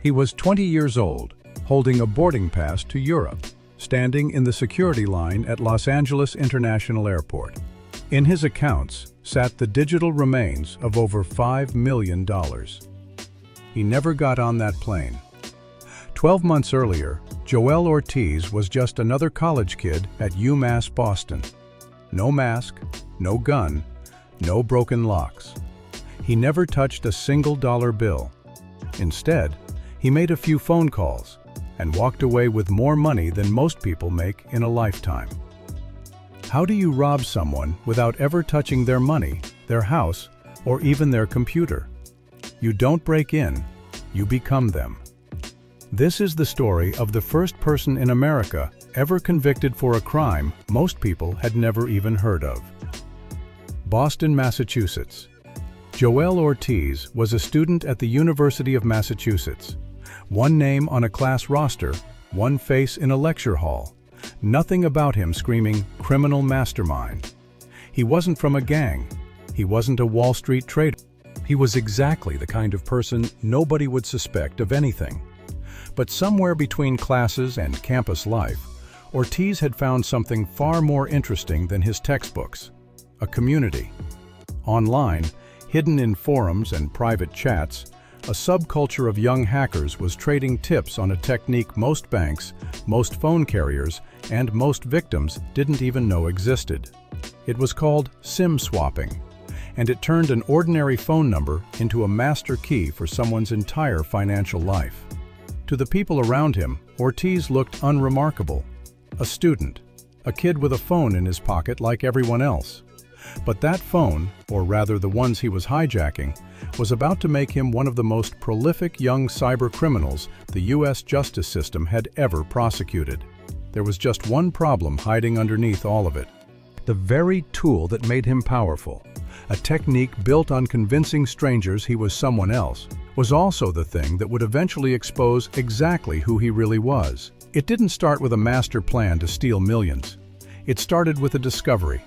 He was 20 years old, holding a boarding pass to Europe, standing in the security line at Los Angeles International Airport. In his accounts sat the digital remains of over $5 million. He never got on that plane. 12 months earlier, Joel Ortiz was just another college kid at UMass Boston. No mask, no gun, no broken locks. He never touched a single dollar bill. Instead, he made a few phone calls and walked away with more money than most people make in a lifetime. How do you rob someone without ever touching their money, their house, or even their computer? You don't break in, you become them. This is the story of the first person in America ever convicted for a crime most people had never even heard of. Boston, Massachusetts. Joel Ortiz was a student at the University of Massachusetts. One name on a class roster, one face in a lecture hall. Nothing about him screaming criminal mastermind. He wasn't from a gang. He wasn't a Wall Street trader. He was exactly the kind of person nobody would suspect of anything. But somewhere between classes and campus life, Ortiz had found something far more interesting than his textbooks: a community. Online, hidden in forums and private chats, a subculture of young hackers was trading tips on a technique most banks, most phone carriers, and most victims didn't even know existed. It was called SIM swapping, and it turned an ordinary phone number into a master key for someone's entire financial life. To the people around him, Ortiz looked unremarkable. A student, a kid with a phone in his pocket like everyone else. But that phone, or rather the ones he was hijacking, was about to make him one of the most prolific young cyber criminals the U.S. justice system had ever prosecuted. There was just one problem hiding underneath all of it. The very tool that made him powerful, a technique built on convincing strangers he was someone else, was also the thing that would eventually expose exactly who he really was. It didn't start with a master plan to steal millions. It started with a discovery.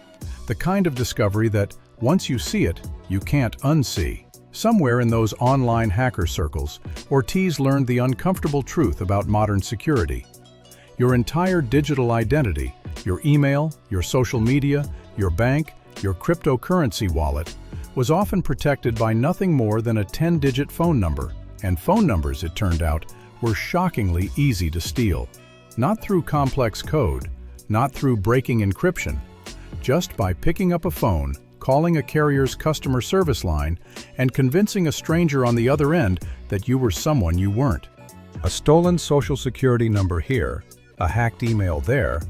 The kind of discovery that, once you see it, you can't unsee. Somewhere in those online hacker circles, Ortiz learned the uncomfortable truth about modern security. Your entire digital identity, your email, your social media, your bank, your cryptocurrency wallet, was often protected by nothing more than a 10-digit phone number, and phone numbers, it turned out, were shockingly easy to steal. Not through complex code, not through breaking encryption, just by picking up a phone, calling a carrier's customer service line, and convincing a stranger on the other end that you were someone you weren't. A stolen social security number here, a hacked email there,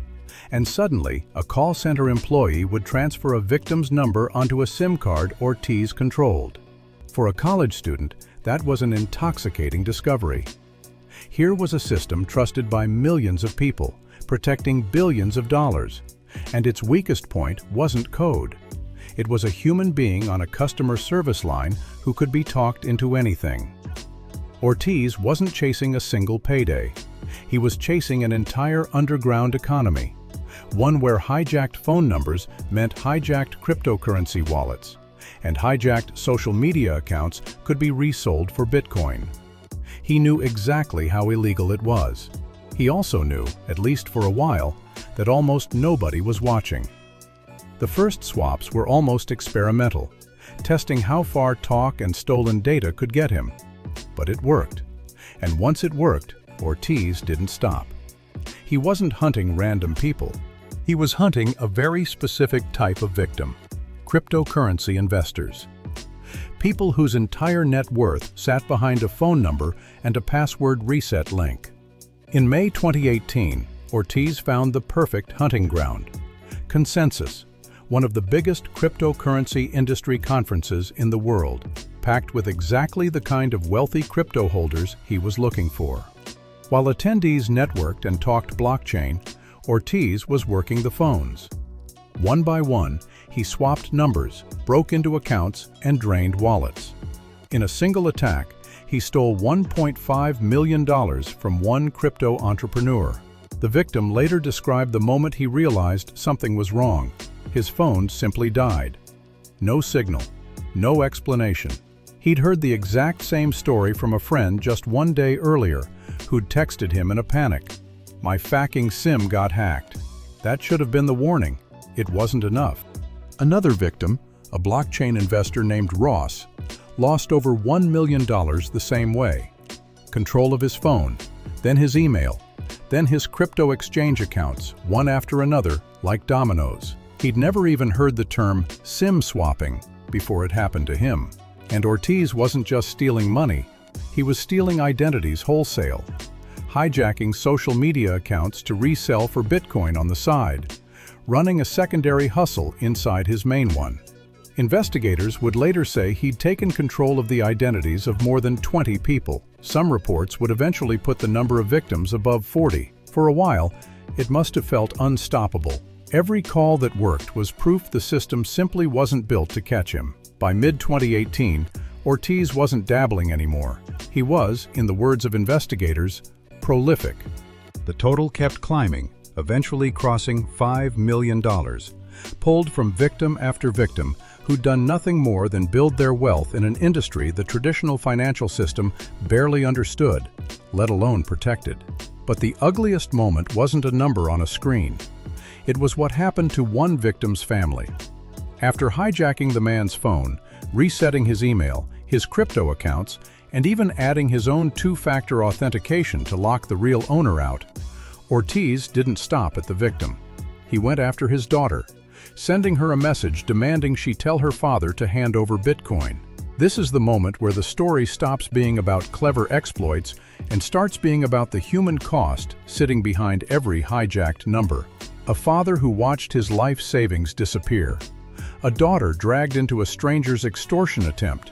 and suddenly a call center employee would transfer a victim's number onto a SIM card Ortiz controlled. For a college student, that was an intoxicating discovery. Here was a system trusted by millions of people, protecting billions of dollars. And its weakest point wasn't code. It was a human being on a customer service line who could be talked into anything. Ortiz wasn't chasing a single payday. He was chasing an entire underground economy, one where hijacked phone numbers meant hijacked cryptocurrency wallets, and hijacked social media accounts could be resold for Bitcoin. He knew exactly how illegal it was. He also knew, at least for a while, that almost nobody was watching. The first swaps were almost experimental, testing how far talk and stolen data could get him. But it worked. And once it worked, Ortiz didn't stop. He wasn't hunting random people. He was hunting a very specific type of victim: cryptocurrency investors. People whose entire net worth sat behind a phone number and a password reset link. In May 2018, Ortiz found the perfect hunting ground: Consensus, one of the biggest cryptocurrency industry conferences in the world, packed with exactly the kind of wealthy crypto holders he was looking for. While attendees networked and talked blockchain, Ortiz was working the phones. One by one, he swapped numbers, broke into accounts, and drained wallets. In a single attack, he stole $1.5 million from one crypto entrepreneur. The victim later described the moment he realized something was wrong. His phone simply died. No signal, no explanation. He'd heard the exact same story from a friend just one day earlier, who'd texted him in a panic. "My fucking SIM got hacked." That should have been the warning. It wasn't enough. Another victim, a blockchain investor named Ross, lost over $1 million the same way. Control of his phone, then his email, then his crypto exchange accounts, one after another, like dominoes. He'd never even heard the term SIM swapping before it happened to him. And Ortiz wasn't just stealing money, he was stealing identities wholesale, hijacking social media accounts to resell for Bitcoin on the side, running a secondary hustle inside his main one. Investigators would later say he'd taken control of the identities of more than 20 people. Some reports would eventually put the number of victims above 40. For a while, it must have felt unstoppable. Every call that worked was proof the system simply wasn't built to catch him. By mid-2018, Ortiz wasn't dabbling anymore. He was, in the words of investigators, prolific. The total kept climbing, eventually crossing $5 million, pulled from victim after victim who'd done nothing more than build their wealth in an industry the traditional financial system barely understood, let alone protected. But the ugliest moment wasn't a number on a screen. It was what happened to one victim's family. After hijacking the man's phone, resetting his email, his crypto accounts, and even adding his own two-factor authentication to lock the real owner out, Ortiz didn't stop at the victim. He went after his daughter, sending her a message demanding she tell her father to hand over Bitcoin. This is the moment where the story stops being about clever exploits and starts being about the human cost sitting behind every hijacked number. A father who watched his life savings disappear. A daughter dragged into a stranger's extortion attempt.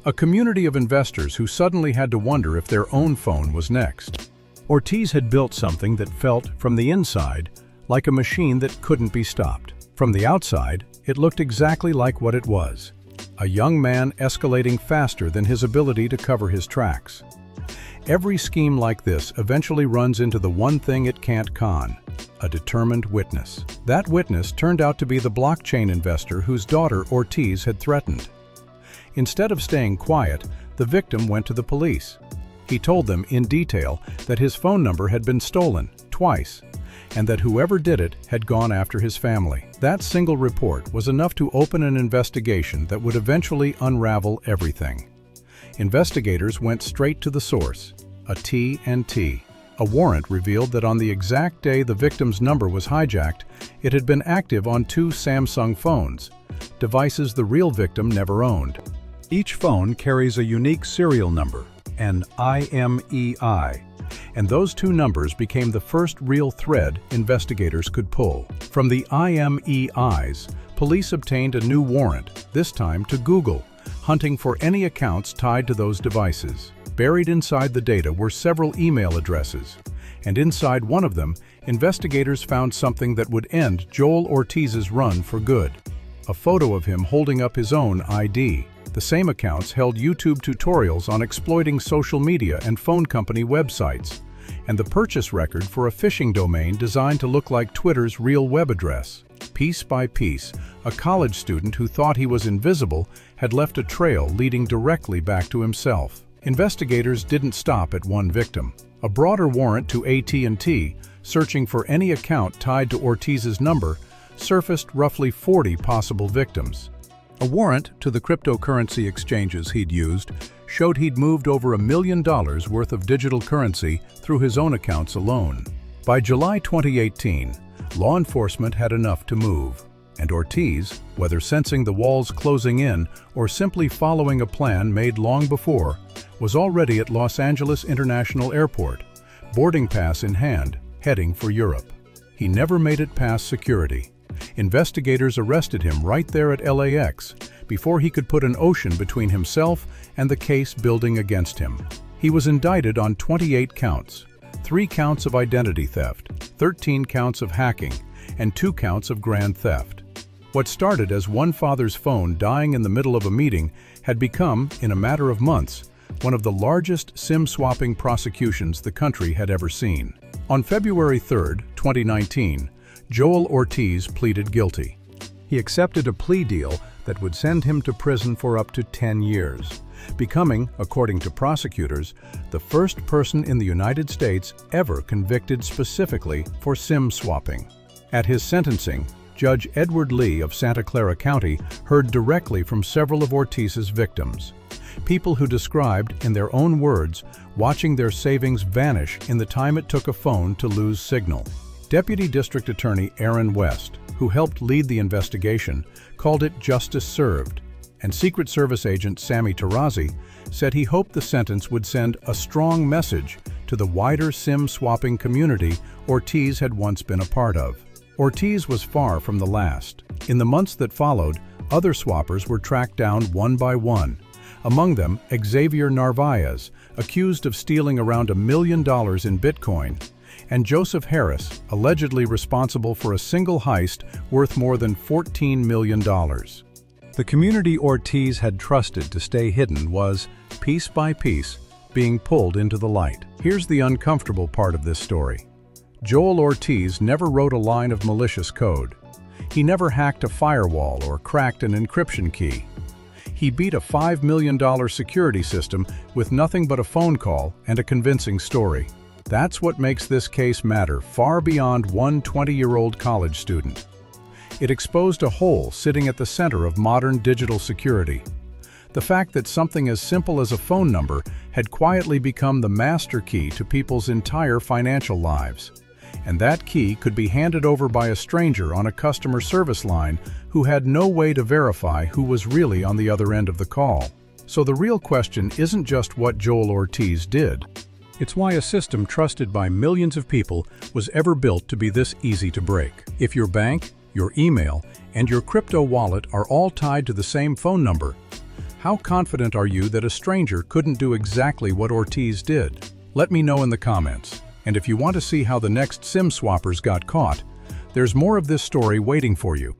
A community of investors who suddenly had to wonder if their own phone was next. Ortiz had built something that felt, from the inside, like a machine that couldn't be stopped. From the outside, it looked exactly like what it was. A young man escalating faster than his ability to cover his tracks. Every scheme like this eventually runs into the one thing it can't con: a determined witness. That witness turned out to be the blockchain investor whose daughter Ortiz had threatened. Instead of staying quiet, the victim went to the police. He told them in detail that his phone number had been stolen twice, and that whoever did it had gone after his family. That single report was enough to open an investigation that would eventually unravel everything. Investigators went straight to the source, a T&T. A warrant revealed that on the exact day the victim's number was hijacked, it had been active on 2 Samsung phones, devices the real victim never owned. Each phone carries a unique serial number, an IMEI, and those 2 numbers became the first real thread investigators could pull. From the IMEIs, police obtained a new warrant, this time to Google, hunting for any accounts tied to those devices. Buried inside the data were several email addresses, and inside one of them, investigators found something that would end Joel Ortiz's run for good. A photo of him holding up his own ID. The same accounts held YouTube tutorials on exploiting social media and phone company websites, and the purchase record for a phishing domain designed to look like Twitter's real web address. Piece by piece, a college student who thought he was invisible had left a trail leading directly back to himself. Investigators didn't stop at one victim. A broader warrant to AT&T, searching for any account tied to Ortiz's number, surfaced roughly 40 possible victims. A warrant to the cryptocurrency exchanges he'd used showed he'd moved over $1 million worth of digital currency through his own accounts alone. By July 2018, law enforcement had enough to move, and Ortiz, whether sensing the walls closing in or simply following a plan made long before, was already at Los Angeles International Airport, boarding pass in hand, heading for Europe. He never made it past security. Investigators arrested him right there at LAX before he could put an ocean between himself and the case building against him. He was indicted on 28 counts, 3 counts of identity theft, 13 counts of hacking, and 2 counts of grand theft. What started as one father's phone dying in the middle of a meeting had become, in a matter of months, one of the largest SIM-swapping prosecutions the country had ever seen. On February 3, 2019, Joel Ortiz pleaded guilty. He accepted a plea deal that would send him to prison for up to 10 years, becoming, according to prosecutors, the first person in the United States ever convicted specifically for SIM swapping. At his sentencing, Judge Edward Lee of Santa Clara County heard directly from several of Ortiz's victims, people who described, in their own words, watching their savings vanish in the time it took a phone to lose signal. Deputy District Attorney Aaron West, who helped lead the investigation, called it justice served, and Secret Service agent Sammy Tarazi said he hoped the sentence would send a strong message to the wider SIM swapping community Ortiz had once been a part of. Ortiz was far from the last. In the months that followed, other swappers were tracked down one by one. Among them, Xavier Narvaez, accused of stealing around $1 million in Bitcoin, and Joseph Harris, allegedly responsible for a single heist worth more than $14 million. The community Ortiz had trusted to stay hidden was, piece by piece, being pulled into the light. Here's the uncomfortable part of this story. Joel Ortiz never wrote a line of malicious code. He never hacked a firewall or cracked an encryption key. He beat a $5 million security system with nothing but a phone call and a convincing story. That's what makes this case matter far beyond one 20-year-old college student. It exposed a hole sitting at the center of modern digital security. The fact that something as simple as a phone number had quietly become the master key to people's entire financial lives. And that key could be handed over by a stranger on a customer service line who had no way to verify who was really on the other end of the call. So the real question isn't just what Joel Ortiz did. It's why a system trusted by millions of people was ever built to be this easy to break. If your bank, your email, and your crypto wallet are all tied to the same phone number, how confident are you that a stranger couldn't do exactly what Ortiz did? Let me know in the comments. And if you want to see how the next SIM swappers got caught, there's more of this story waiting for you.